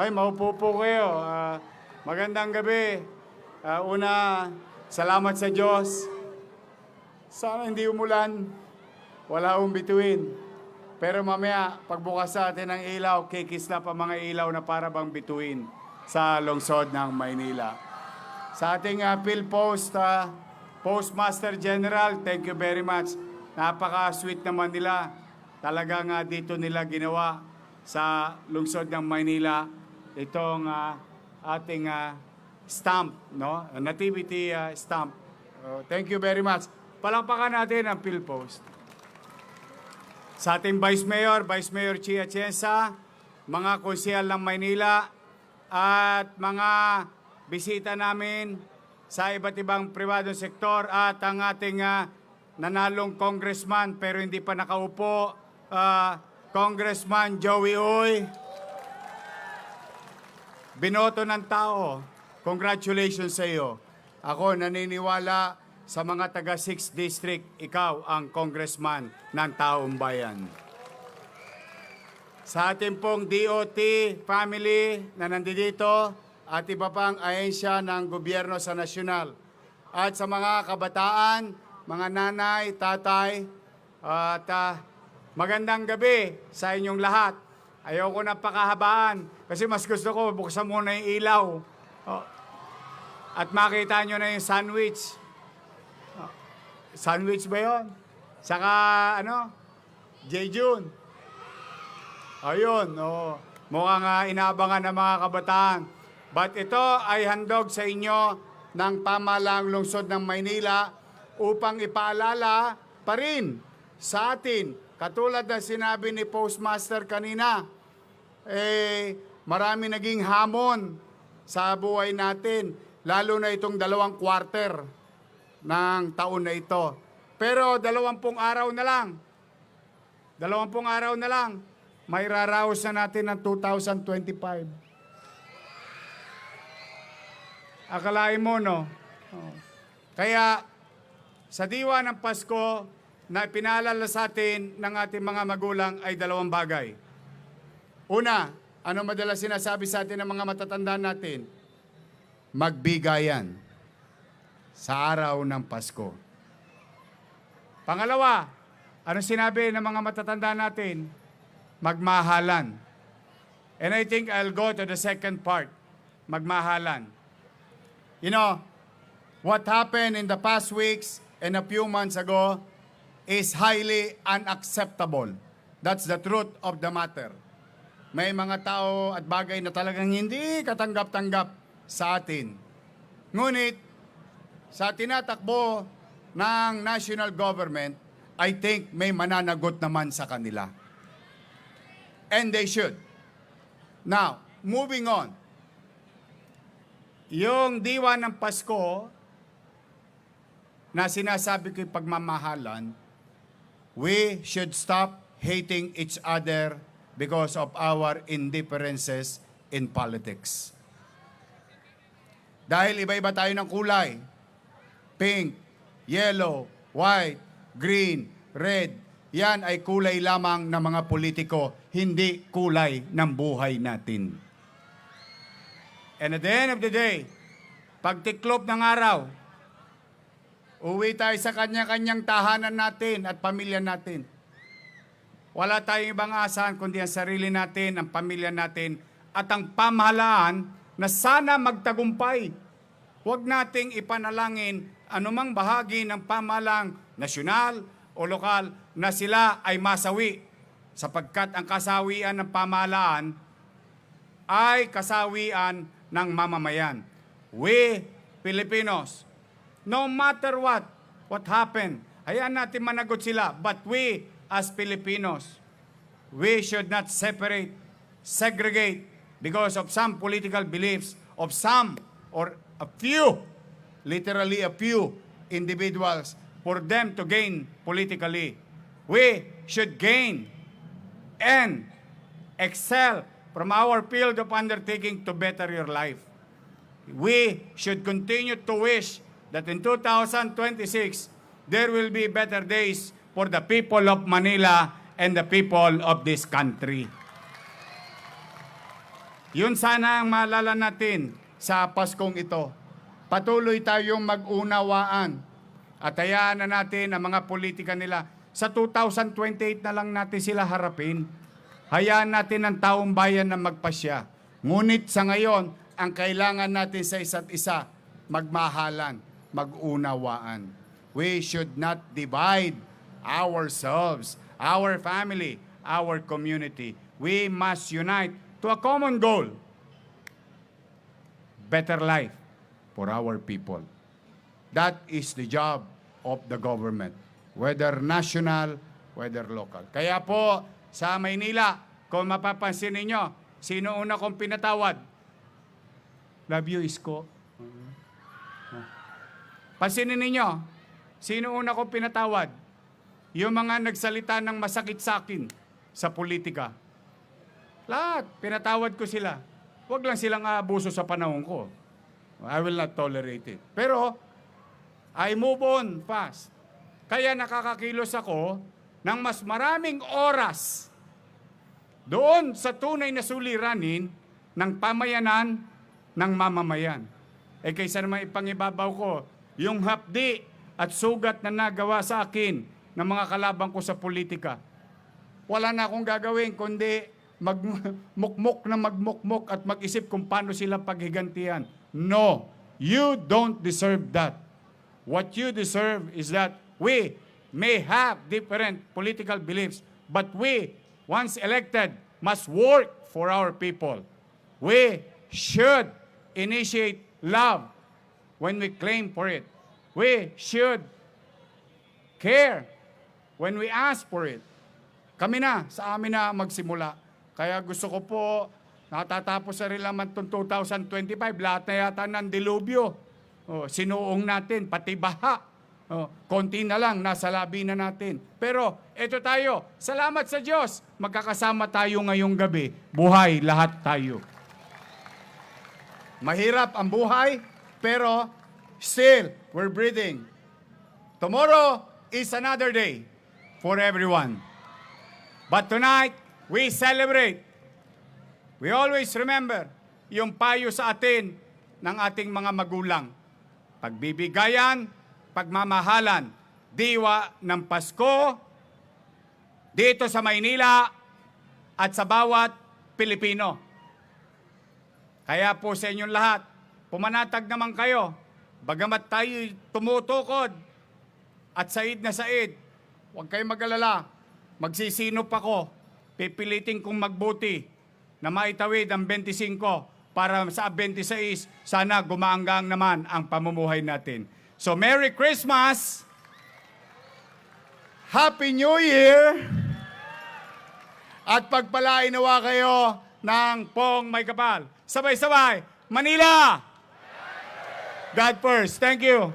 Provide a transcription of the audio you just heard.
Ay, maupo po kayo. Magandang gabi. Una, salamat sa Diyos. Sana hindi umulan. Wala akong bituin. Pero mamaya, pagbukas natin ng ilaw, kikislap ang mga ilaw na para bang bituin sa lungsod ng Maynila. Sa ating PhilPost, Postmaster General, thank you very much. Napaka-sweet naman nila. Talagang dito nila ginawa sa lungsod ng Maynila itong ating stamp, no? Nativity stamp. Thank you very much. Palakpakan natin ang PhilPost. Sa ating Vice Mayor Chi Atienza, mga konsehal ng Maynila, at mga bisita namin sa iba't ibang pribadong sektor at ang ating nanalong congressman pero hindi pa nakaupo, Congressman Joey Uy. Binoto ng tao. Congratulations sa iyo. Ako naniniwala sa mga taga 6th District, ikaw ang congressman ng taong bayan. Sa ating pong DOT family na nandito at iba pang ahensya ng gobyerno sa nasyonal. At sa mga kabataan, mga nanay, tatay, at magandang gabi sa inyong lahat. Ayoko na pakahabaan kasi mas gusto ko buksan muna yung ilaw. At makita nyo na yung sandwich. Sandwich ba yun? Saka Jejun. Ayun, mukhang inaabangan ng mga kabataan. But ito ay handog sa inyo ng pamahalaang lungsod ng Maynila upang ipaalala pa rin sa atin. Katulad na sinabi ni Postmaster kanina, marami naging hamon sa buhay natin, lalo na itong 2 quarter ng taon na ito. Pero 20 araw na lang, 20 araw na lang, may raraos na natin ng 2025. Akalain mo, no? Kaya, sa diwa ng Pasko, na pinaalala sa atin ng ating mga magulang ay 2 bagay. Una, ano madalas sinasabi sa atin ng mga matatanda natin? Magbigayan sa araw ng Pasko. Pangalawa, ano sinabi ng mga matatanda natin? Magmahalan. And I think I'll go to the second part, magmahalan. You know, what happened in the past weeks and a few months ago is highly unacceptable. That's the truth of the matter. May mga tao at bagay na talagang hindi katanggap-tanggap sa atin. Ngunit, sa tinatakbo ng national government, I think may mananagot naman sa kanila. And they should. Now, moving on. Yung diwa ng Pasko na sinasabi ko'y pagmamahalan, we should stop hating each other because of our indifferences in politics. Dahil iba-iba tayo ng kulay. Pink, yellow, white, green, red. Yan ay kulay lamang ng mga politiko, hindi kulay ng buhay natin. And at the end of the day, pagtiklop ng araw, uwi tayo sa kanya-kanyang tahanan natin at pamilya natin. Wala tayong ibang asahan kundi ang sarili natin, ang pamilya natin, at ang pamahalaan na sana magtagumpay. Huwag nating ipanalangin anumang bahagi ng pamahalaang nasyonal o lokal na sila ay masawi, sapagkat ang kasawian ng pamahalaan ay kasawian ng mamamayan. We, Filipinos, no matter what happened, hayaan natin managot sila. But we, as Filipinos, we should not separate, segregate because of some political beliefs of some or a few, literally a few individuals for them to gain politically. We should gain and excel from our field of undertaking to better your life. We should continue to wish that in 2026, there will be better days for the people of Manila and the people of this country. Yun sana ang maalala natin sa Paskong ito. Patuloy tayong mag-unawaan at hayaan na natin ang mga politika nila. Sa 2028 na lang natin sila harapin. Hayaan natin ang taong bayan na magpasya. Ngunit sa ngayon, ang kailangan natin sa isa't isa, magmahalan, mag-unawaan. We should not divide ourselves, our family, our community. We must unite to a common goal. Better life for our people. That is the job of the government, whether national, whether local. Kaya po, sa Maynila, kung mapapansin ninyo, sino una kong pinatawad? Love you, Isko. Pansinin ninyo, sino una kong pinatawad? Yung mga nagsalita ng masakit sa akin sa politika. Lahat, pinatawad ko sila. Huwag lang silang aabuso sa panahon ko. I will not tolerate it. Pero, I move on fast. Kaya nakakakilos ako ng mas maraming oras doon sa tunay na suliranin ng pamayanan ng mamamayan. Eh kaysa naman ipangibabaw ko yung hapdi at sugat na nagawa sa akin ng mga kalaban ko sa politika. Wala na akong gagawin kundi magmukmok na magmukmok at mag-isip kung paano sila paghigantihan. No, you don't deserve that. What you deserve is that we may have different political beliefs, but we, once elected, must work for our people. We should initiate love when we claim for it. We should care when we ask for it. Kami na, sa amin na magsimula. Kaya gusto ko po, natatapos sa rin naman itong 2025, lahat na yata ng dilubyo. Sinuong natin, pati baha. Konti na lang, nasa labi na natin. Pero, eto tayo, salamat sa Diyos, magkakasama tayo ngayong gabi. Buhay lahat tayo. Mahirap ang buhay, pero still, we're breathing. Tomorrow is another day for everyone. But tonight, we celebrate. We always remember yung payo sa atin ng ating mga magulang. Pagbibigayan, pagmamahalan, diwa ng Pasko, dito sa Maynila at sa bawat Pilipino. Kaya po sa inyong lahat, pumanatag naman kayo, bagamat tayo tumutukod at said na said, huwag kayong mag-alala, magsisinop ako, pipilitin kong magbuti na maitawid ang 25 para sa 26, sana gumaanggang naman ang pamumuhay natin. So, Merry Christmas! Happy New Year! At pagpalain nawa kayo ng Pong May Kapal. Sabay-sabay, Manila! God first. Thank you.